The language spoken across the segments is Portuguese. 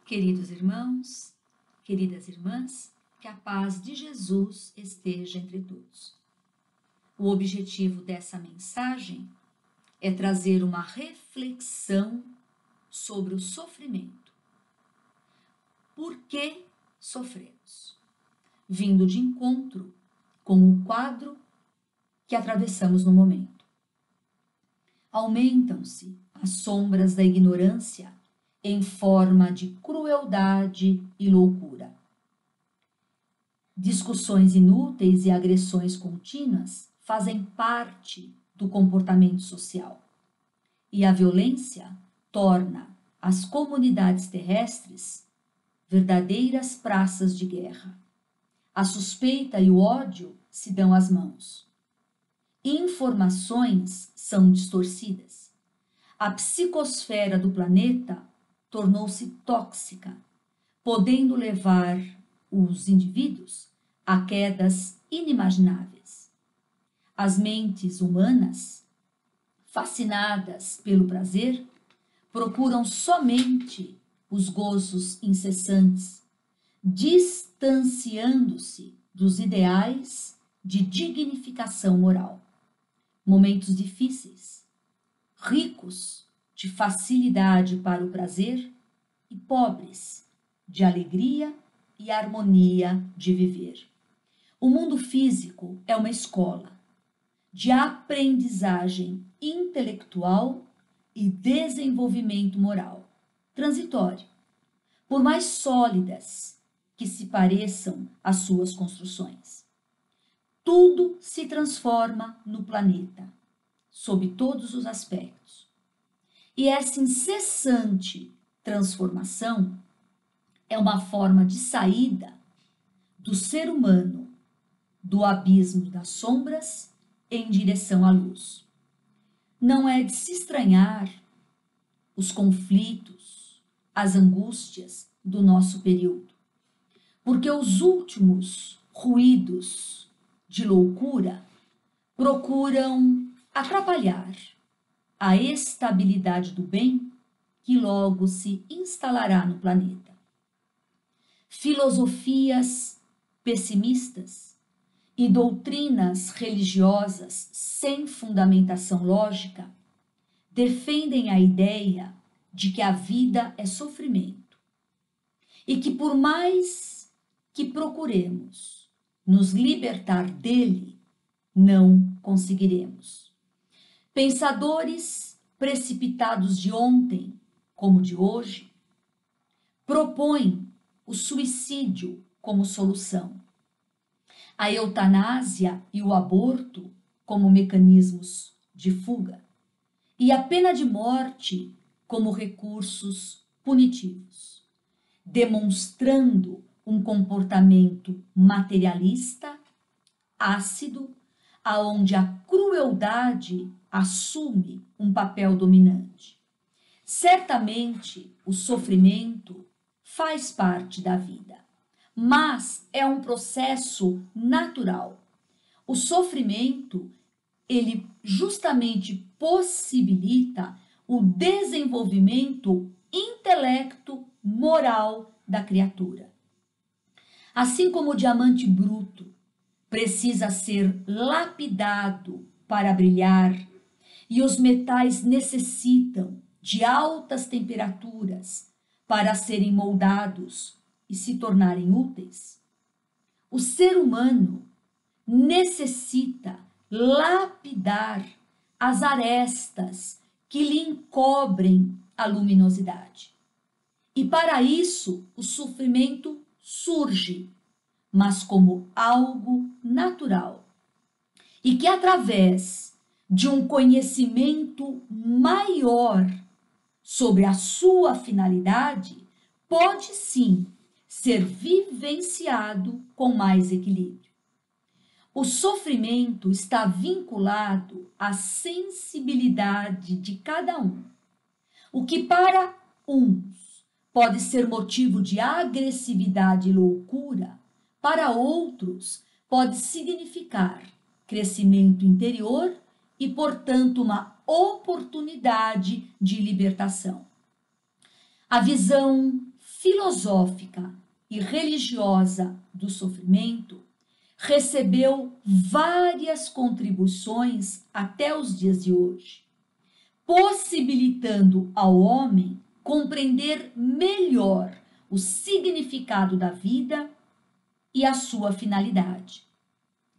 Queridos irmãos, queridas irmãs, que a paz de Jesus esteja entre todos. O objetivo dessa mensagem é trazer uma reflexão sobre o sofrimento. Por que sofremos? Vindo de encontro com o quadro que atravessamos no momento. Aumentam-se as sombras da ignorância em forma de crueldade e loucura. Discussões inúteis e agressões contínuas fazem parte do comportamento social. E a violência torna as comunidades terrestres verdadeiras praças de guerra. A suspeita e o ódio se dão as mãos. Informações são distorcidas. A psicosfera do planeta tornou-se tóxica, podendo levar os indivíduos a quedas inimagináveis. As mentes humanas, fascinadas pelo prazer, procuram somente os gozos incessantes, distanciando-se dos ideais de dignificação moral. Momentos difíceis, ricos de facilidade para o prazer e pobres de alegria e harmonia de viver. O mundo físico é uma escola de aprendizagem intelectual e desenvolvimento moral, transitório, por mais sólidas que se pareçam as suas construções. Tudo se transforma no planeta, sob todos os aspectos. E essa incessante transformação é uma forma de saída do ser humano do abismo das sombras em direção à luz. Não é de se estranhar os conflitos, as angústias do nosso período, porque os últimos ruídos de loucura procuram atrapalhar a estabilidade do bem que logo se instalará no planeta. Filosofias pessimistas e doutrinas religiosas sem fundamentação lógica defendem a ideia de que a vida é sofrimento e que por mais que procuremos nos libertar dele, não conseguiremos. Pensadores precipitados de ontem, como de hoje, propõem o suicídio como solução, a eutanásia e o aborto como mecanismos de fuga, e a pena de morte como recursos punitivos, demonstrando um comportamento materialista, ácido, aonde a crueldade assume um papel dominante. Certamente, o sofrimento faz parte da vida, mas é um processo natural. O sofrimento, ele justamente possibilita o desenvolvimento intelecto-moral da criatura. Assim como o diamante bruto precisa ser lapidado para brilhar, e os metais necessitam de altas temperaturas para serem moldados e se tornarem úteis, o ser humano necessita lapidar as arestas que lhe encobrem a luminosidade. E para isso o sofrimento surge, mas como algo natural, e que através de um conhecimento maior sobre a sua finalidade, pode sim ser vivenciado com mais equilíbrio. O sofrimento está vinculado à sensibilidade de cada um. O que para uns pode ser motivo de agressividade e loucura, para outros pode significar crescimento interior e, portanto, uma oportunidade de libertação. A visão filosófica e religiosa do sofrimento recebeu várias contribuições até os dias de hoje, possibilitando ao homem compreender melhor o significado da vida e a sua finalidade.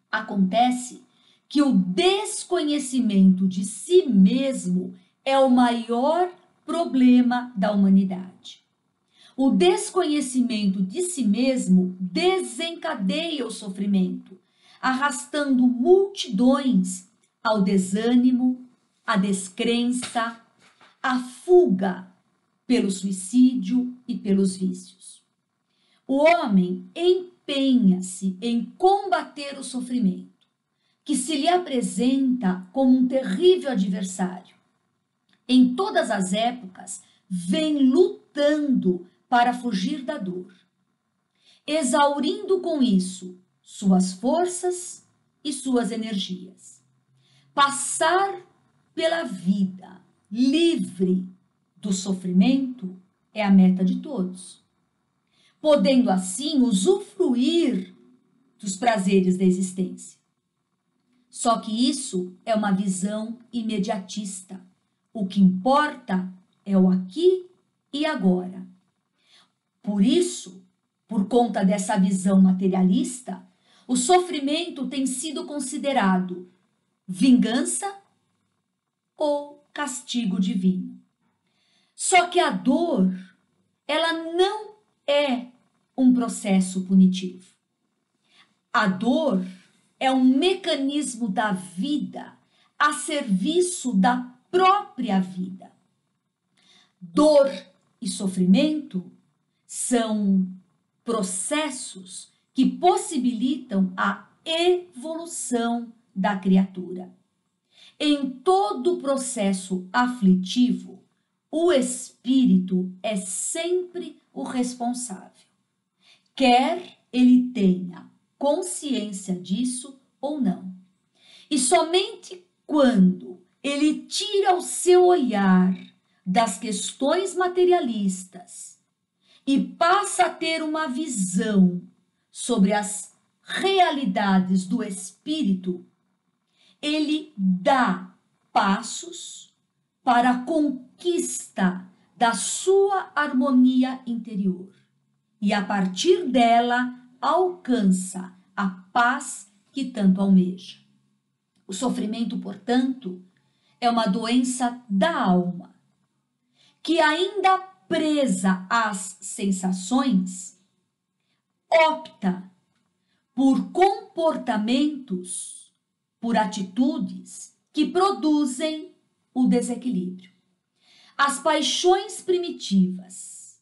Acontece que o desconhecimento de si mesmo é o maior problema da humanidade. O desconhecimento de si mesmo desencadeia o sofrimento, arrastando multidões ao desânimo, à descrença, à fuga pelo suicídio e pelos vícios. O homem empenha-se em combater o sofrimento, que se lhe apresenta como um terrível adversário. Em todas as épocas, vem lutando para fugir da dor, exaurindo com isso suas forças e suas energias. Passar pela vida livre do sofrimento é a meta de todos, podendo assim usufruir dos prazeres da existência. Só que isso é uma visão imediatista. O que importa é o aqui e agora. Por isso, por conta dessa visão materialista, o sofrimento tem sido considerado vingança ou castigo divino. Só que a dor, ela não é um processo punitivo. A dor é um mecanismo da vida a serviço da própria vida. Dor e sofrimento são processos que possibilitam a evolução da criatura. Em todo processo aflitivo, o espírito é sempre o responsável, quer ele tenha consciência disso ou não. E somente quando ele tira o seu olhar das questões materialistas e passa a ter uma visão sobre as realidades do espírito, ele dá passos para a conquista da sua harmonia interior e, a partir dela, alcança a paz que tanto almeja. O sofrimento, portanto, é uma doença da alma, que ainda presa às sensações, opta por comportamentos, por atitudes que produzem o desequilíbrio. As paixões primitivas,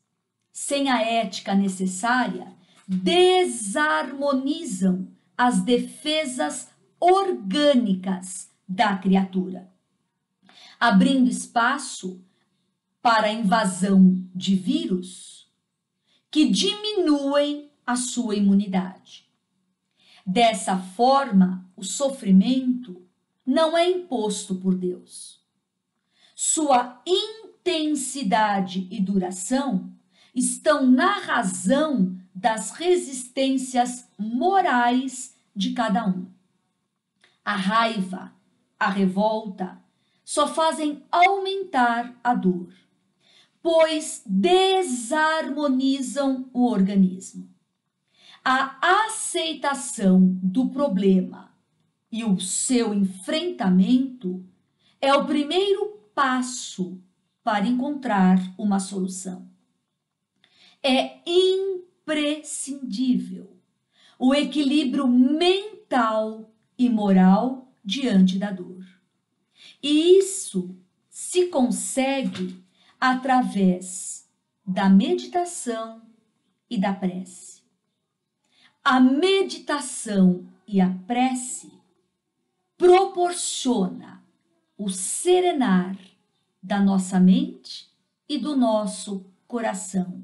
sem a ética necessária, desarmonizam as defesas orgânicas da criatura, abrindo espaço para a invasão de vírus que diminuem a sua imunidade. Dessa forma, o sofrimento não é imposto por Deus. Sua intensidade e duração estão na razão das resistências morais de cada um. A raiva, a revolta, só fazem aumentar a dor, pois desarmonizam o organismo. A aceitação do problema e o seu enfrentamento é o primeiro passo para encontrar uma solução. É imprescindível o equilíbrio mental e moral diante da dor. E isso se consegue através da meditação e da prece. A meditação e a prece proporciona o serenar da nossa mente e do nosso coração,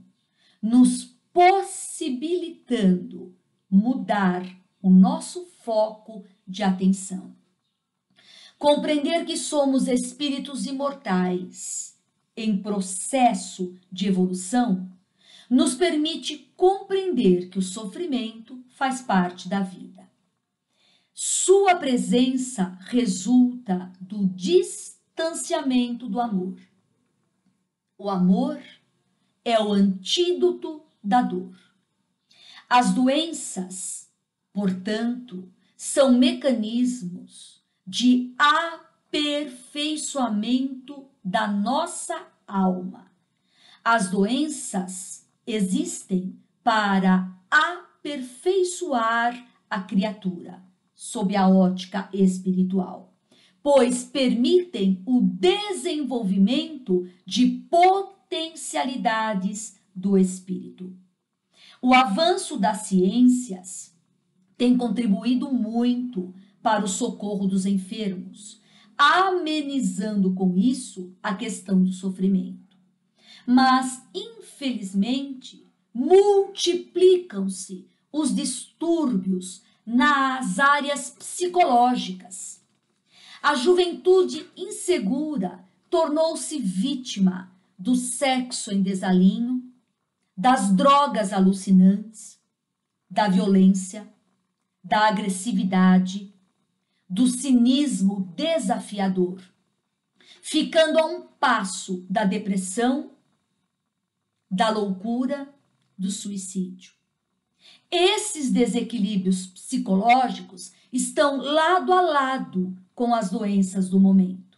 nos possibilitando mudar o nosso foco de atenção. Compreender que somos espíritos imortais em processo de evolução nos permite compreender que o sofrimento faz parte da vida. Sua presença resulta do distanciamento do amor. O amor é o antídoto da dor. As doenças, portanto, são mecanismos de aperfeiçoamento da nossa alma. As doenças existem para aperfeiçoar a criatura, sob a ótica espiritual, pois permitem o desenvolvimento de potencialidades do espírito. O avanço das ciências tem contribuído muito para o socorro dos enfermos, amenizando com isso a questão do sofrimento. Mas, infelizmente, multiplicam-se os distúrbios nas áreas psicológicas. A juventude insegura tornou-se vítima do sexo em desalinho, das drogas alucinantes, da violência, da agressividade, do cinismo desafiador, ficando a um passo da depressão, da loucura, do suicídio. Esses desequilíbrios psicológicos estão lado a lado com as doenças do momento.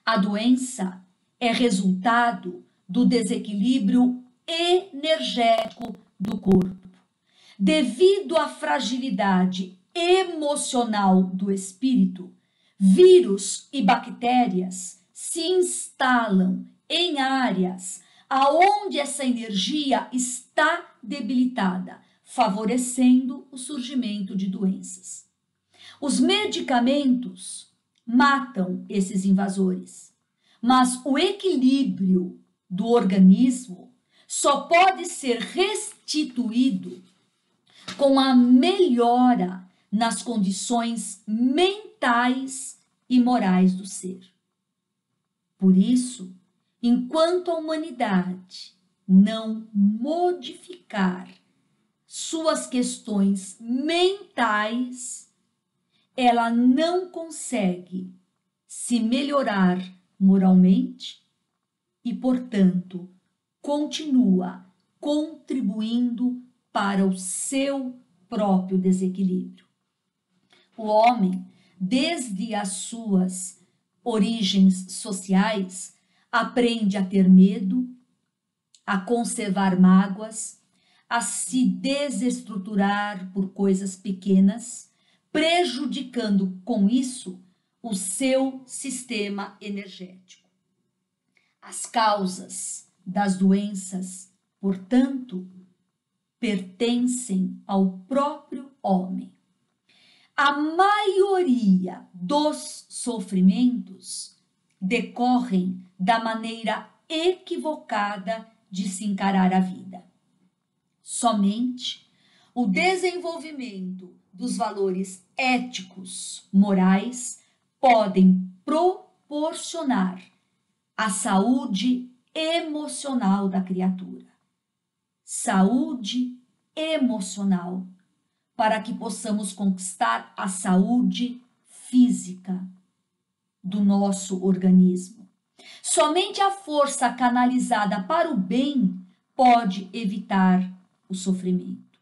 A doença é resultado do desequilíbrio energético do corpo. Devido à fragilidade emocional do espírito, vírus e bactérias se instalam em áreas aonde essa energia está debilitada, favorecendo o surgimento de doenças. Os medicamentos matam esses invasores, mas o equilíbrio do organismo só pode ser restituído com a melhora nas condições mentais e morais do ser. Por isso, enquanto a humanidade não modificar suas questões mentais, ela não consegue se melhorar moralmente e, portanto, continua contribuindo para o seu próprio desequilíbrio. O homem, desde as suas origens sociais, aprende a ter medo, a conservar mágoas, a se desestruturar por coisas pequenas, prejudicando com isso o seu sistema energético. As causas das doenças, portanto, pertencem ao próprio homem. A maioria dos sofrimentos decorrem da maneira equivocada de se encarar a vida. Somente o desenvolvimento dos valores éticos, morais, podem proporcionar a saúde emocional da criatura. Saúde emocional, para que possamos conquistar a saúde física do nosso organismo. Somente a força canalizada para o bem pode evitar o sofrimento.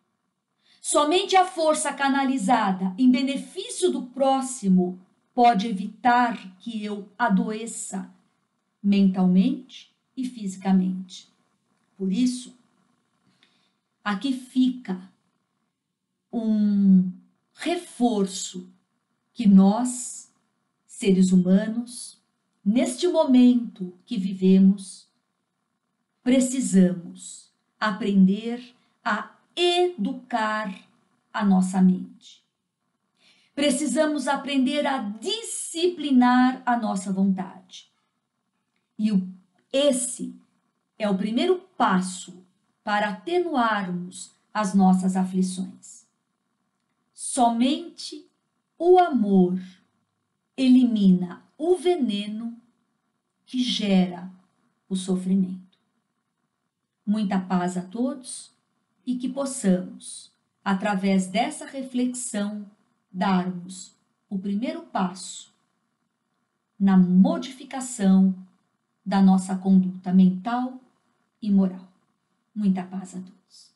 Somente a força canalizada em benefício do próximo pode evitar que eu adoeça mentalmente e fisicamente. Por isso, aqui fica um reforço que nós, seres humanos, neste momento que vivemos, precisamos aprender a educar a nossa mente. Precisamos aprender a disciplinar a nossa vontade. E esse é o primeiro passo para atenuarmos as nossas aflições. Somente o amor elimina o veneno que gera o sofrimento. Muita paz a todos e que possamos, através dessa reflexão, darmos o primeiro passo na modificação da nossa conduta mental e moral. Muita paz a todos.